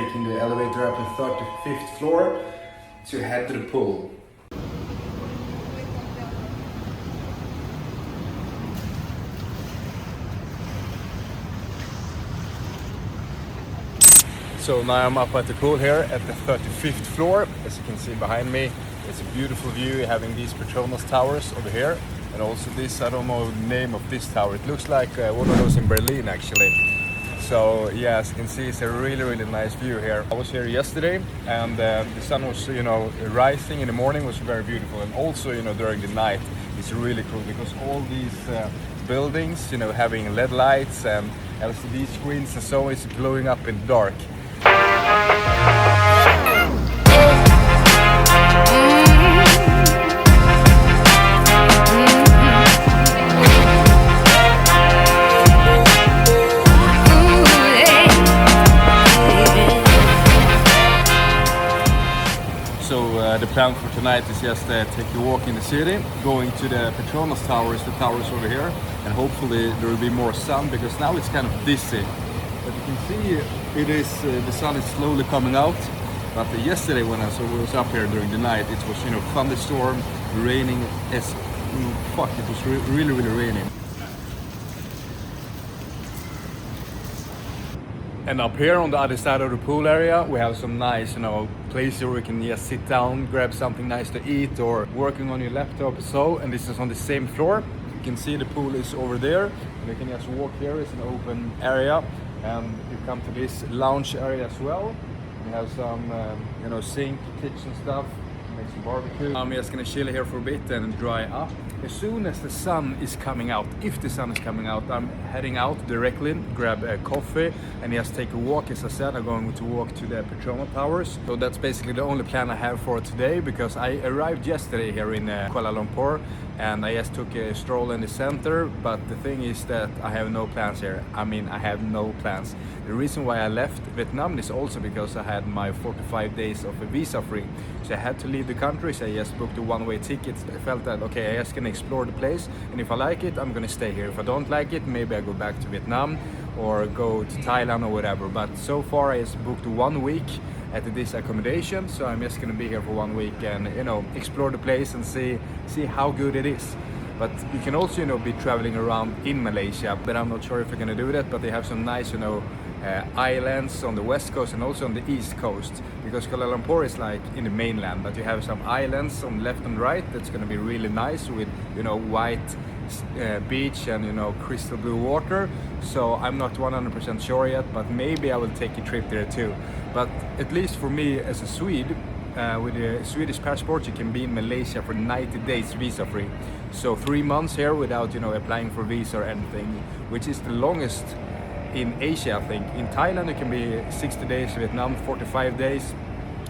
taking the elevator up to 35th floor to head to the pool. So now I'm up at the pool here at the 35th floor. As you can see behind me, it's a beautiful view having these Petronas Towers over here. And also this, I don't know the name of this tower. It looks like one of those in Berlin actually. So yeah, as you can see, it's a really nice view here. I was here yesterday and the sun was, rising in the morning, was very beautiful. And also, during the night, it's really cool because all these buildings, having LED lights and LCD screens and so on, it's glowing up in the dark. The plan for tonight is just take a walk in the city, going to the Petronas Towers, the towers over here, and hopefully there will be more sun because now it's kind of dizzy. But you can see the sun is slowly coming out. But yesterday when I was up here during the night, it was thunderstorm, raining as fuck. It was really raining. And up here on the other side of the pool area, we have some nice, places where we can just sit down, grab something nice to eat, or working on your laptop. And this is on the same floor. You can see the pool is over there. And you can just walk here. It's an open area, and you come to this lounge area as well. We have some, sink, kitchen stuff. Make some barbecue. I'm just gonna chill here for a bit and dry up. As soon as the sun is coming out, if the sun is coming out, I'm heading out directly, grab a coffee and just take a walk. As I said, I'm going to walk to the Petronas Towers. So that's basically the only plan I have for today because I arrived yesterday here in Kuala Lumpur and I just took a stroll in the center. But the thing is that I have no plans here. I have no plans. The reason why I left Vietnam is also because I had my 45 days of a visa free. So I had to leave the country, so I just booked a one-way ticket. I felt that, okay, I just can explore the place, and if I like it, I'm gonna stay here. If I don't like it, maybe I go back to Vietnam or go to Thailand or whatever. But so far I just booked 1 week at this accommodation, so I'm just gonna be here for 1 week and explore the place and see how good it is. But you can also be traveling around in Malaysia, but I'm not sure if you're gonna do that. But they have some nice islands on the west coast and also on the east coast, because Kuala Lumpur is like in the mainland, but you have some islands on left and right that's going to be really nice with white beach and crystal blue water. So I'm not 100% sure yet, but maybe I will take a trip there too. But at least for me as a Swede, with a Swedish passport, you can be in Malaysia for 90 days visa free. So 3 months here without applying for visa or anything, which is the longest in Asia, I think. In Thailand you can be 60 days, Vietnam 45 days,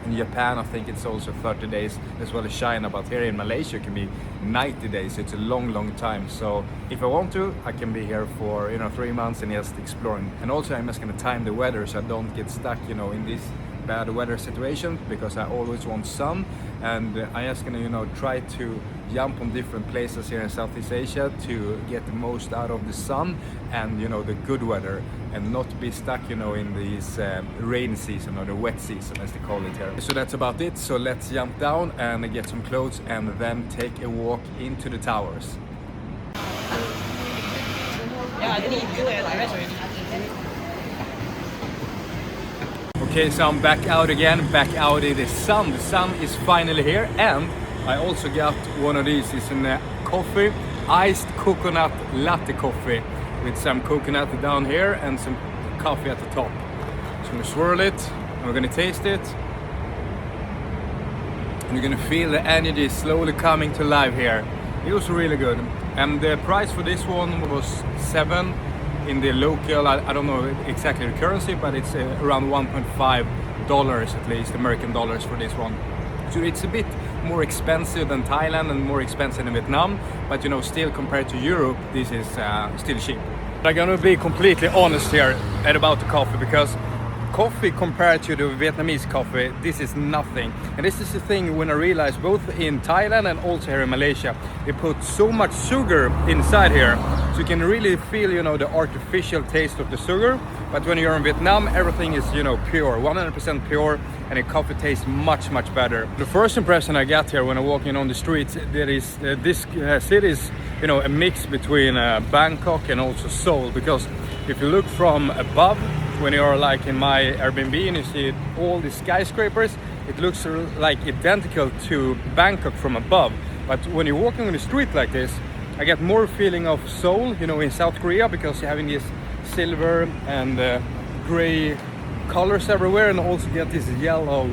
in Japan I think it's also 30 days, as well as China. But here in Malaysia it can be 90 days. It's a long time. So if I want to, I can be here for 3 months and just exploring. And also I'm just gonna time the weather so I don't get stuck in this bad weather situation, because I always want sun, and I'm just gonna try to jump on different places here in Southeast Asia to get the most out of the sun and the good weather, and not be stuck in this rain season or the wet season as they call it here. So that's about it. So let's jump down and get some clothes and then take a walk into the towers. Okay, so I'm back out again, back out in the sun. The sun is finally here, and I also got one of these. It's a coffee, iced coconut latte coffee with some coconut down here and some coffee at the top. So I'm gonna swirl it, and we're gonna taste it. And you're gonna feel the energy slowly coming to life here. It was really good. And the price for this one was $7 in the local, I don't know exactly the currency, but it's around $1.5 at least, American dollars for this one. So it's a bit more expensive than Thailand and more expensive than Vietnam, but still compared to Europe, this is still cheap. I'm gonna be completely honest here about the coffee, because coffee compared to the Vietnamese coffee, this is nothing. And this is the thing when I realized both in Thailand and also here in Malaysia, they put so much sugar inside here So you can really feel, you know, the artificial taste of the sugar. But when you're in Vietnam, everything is, you know, pure, 100% pure, and the coffee tastes much better. The first impression I got here when I'm walking on the streets, there is this city is, you know, a mix between Bangkok and also Seoul, because if you look from above, when you're like in my Airbnb and you see all the skyscrapers, it looks like identical to Bangkok from above. But when you're walking on the street like this, I get more feeling of Seoul, you know, in South Korea, because you're having this silver and gray colors everywhere, and also get this yellow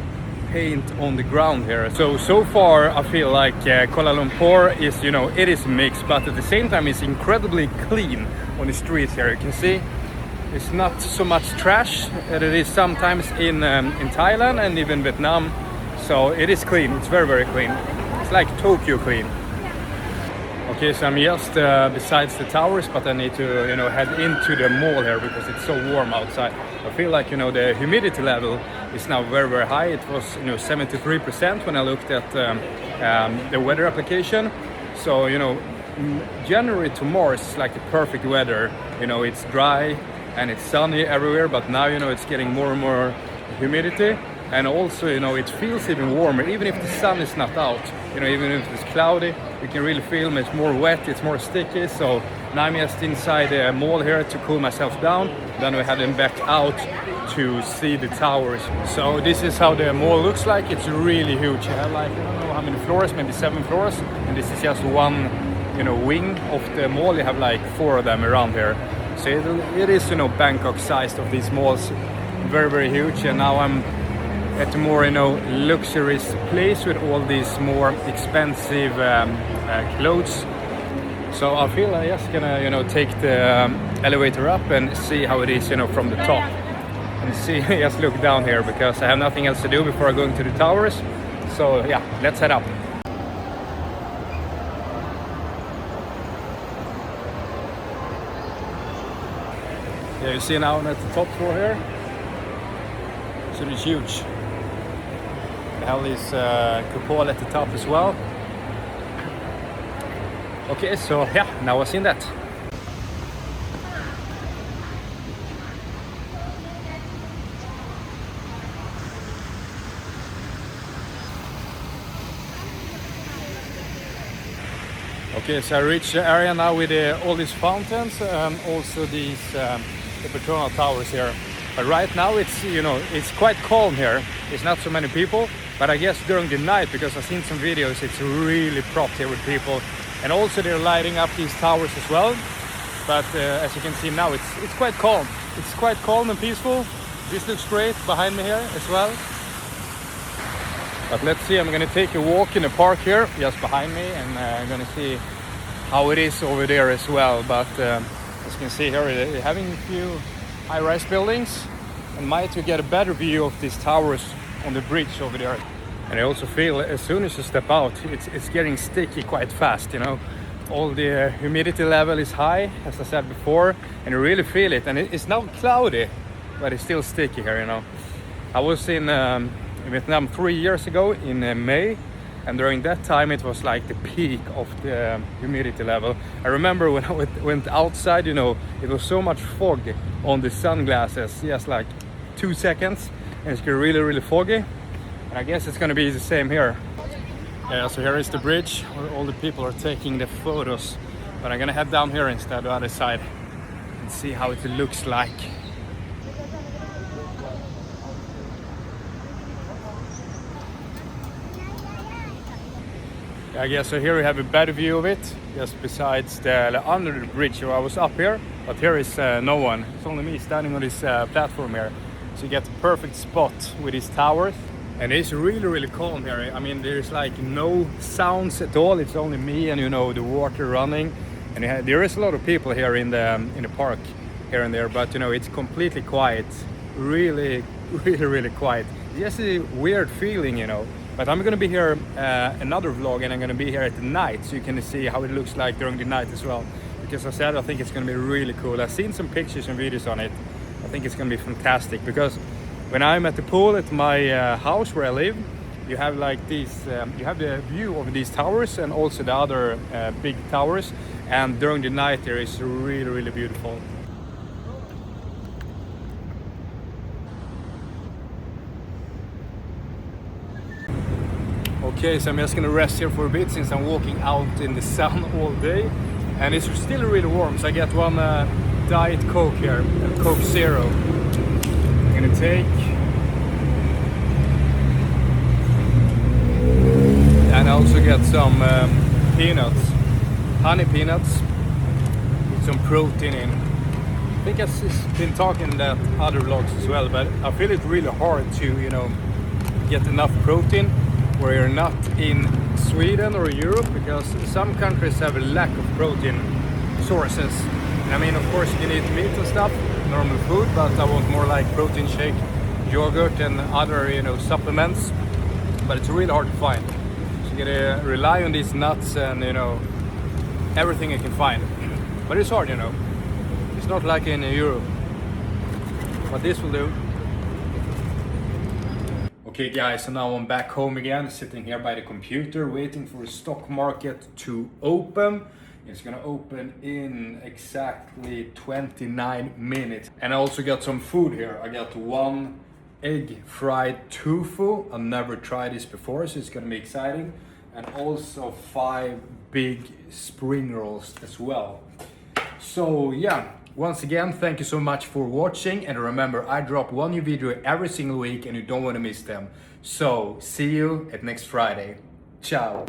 paint on the ground here. So far I feel like Kuala Lumpur is, you know, it is mixed, but at the same time it's incredibly clean on the streets here. You can see it's not so much trash as it is sometimes in Thailand and even Vietnam. So it is clean, it's very clean. It's like Tokyo clean. Okay, so I'm just besides the towers, but I need to, you know, head into the mall here because it's so warm outside. I feel like, you know, the humidity level is now very high. It was, you know, 73% when I looked at the weather application. So, you know, January to March is like the perfect weather. You know, it's dry and it's sunny everywhere, but now, you know, it's getting more and more humidity. And also, you know, it feels even warmer, even if the sun is not out. You know, even if it's cloudy, you can really feel it's more wet, it's more sticky. So now I'm just inside the mall here to cool myself down. Then we're heading back out to see the towers. So this is how the mall looks like. It's really huge. I have like, I don't know how many floors, maybe 7 floors. And this is just one, you know, wing of the mall. You have like 4 of them around here. So it is, you know, Bangkok sized of these malls. Very huge. And now I'm at a more, you know, luxurious place with all these more expensive clothes. So I feel I'm just gonna, you know, take the elevator up and see how it is, you know, from the top. And see, just look down here because I have nothing else to do before going to the towers. So yeah, let's head up. Yeah, you see now I'm at the top floor here. So it's huge. Have this cupola at the top as well. Okay, so yeah, now I've seen that. Okay, so I reached the area now with all these fountains and also these the Petronas Towers here. But right now it's, you know, it's quite calm here. It's not so many people. But I guess during the night, because I've seen some videos, it's really propped here with people. And also they're lighting up these towers as well. But as you can see now, it's quite calm. It's quite calm and peaceful. This looks great behind me here as well. But let's see, I'm gonna take a walk in the park here, just behind me. And I'm gonna see how it is over there as well. But as you can see here, they're having a few high-rise buildings. And might you get a better view of these towers on the bridge over there. And I also feel as soon as you step out, it's getting sticky quite fast, you know. All the humidity level is high, as I said before, and you really feel it. And it's now cloudy, but it's still sticky here, you know. I was in Vietnam 3 years ago in May, and during that time it was like the peak of the humidity level. I remember when I went outside, you know, it was so much fog on the sunglasses, just like 2 seconds. And it's really foggy, and I guess it's gonna be the same here. Yeah, so here is the bridge where all the people are taking the photos, but I'm gonna head down here instead, the other side, and see how it looks like. Yeah, I guess so here we have a better view of it, just besides under the bridge where I was up here, but here is no one. It's only me standing on this platform here. So you get the perfect spot with these towers, and it's really calm here. I mean, there's like no sounds at all. It's only me and, you know, the water running, and there is a lot of people here in the park here and there, but you know, it's completely quiet, really quiet. It's just a weird feeling, you know. But I'm gonna be here another vlog, and I'm gonna be here at the night, so you can see how it looks like during the night as well. Because I said I think it's gonna be really cool. I've seen some pictures and videos on it. I think it's gonna be fantastic, because when I'm at the pool at my house where I live, you have like these, you have the view of these towers and also the other big towers, and during the night there is really beautiful. Okay, so I'm just gonna rest here for a bit since I'm walking out in the sun all day, and it's still really warm, so I get one Diet Coke here, a Coke Zero. I'm gonna take, and I also get some peanuts, honey peanuts with some protein in. I think I've been talking that other vlogs as well, but I feel it's really hard to, you know, get enough protein where you're not in Sweden or Europe, because some countries have a lack of protein sources. And I mean, of course you can eat meat and stuff, normal food, but I want more like protein shake, yogurt and other, you know, supplements, but it's really hard to find. So you gotta rely on these nuts and, you know, everything you can find. But it's hard, you know. It's not like in Europe, but this will do. Okay guys, so now I'm back home again, sitting here by the computer waiting for the stock market to open. It's gonna open in exactly 29 minutes. And I also got some food here. I got one egg fried tofu. I've never tried this before, so it's gonna be exciting. And also 5 big spring rolls as well. So yeah, once again, thank you so much for watching, and remember, I drop one new video every single week and you don't want to miss them. So see you at next Friday. Ciao.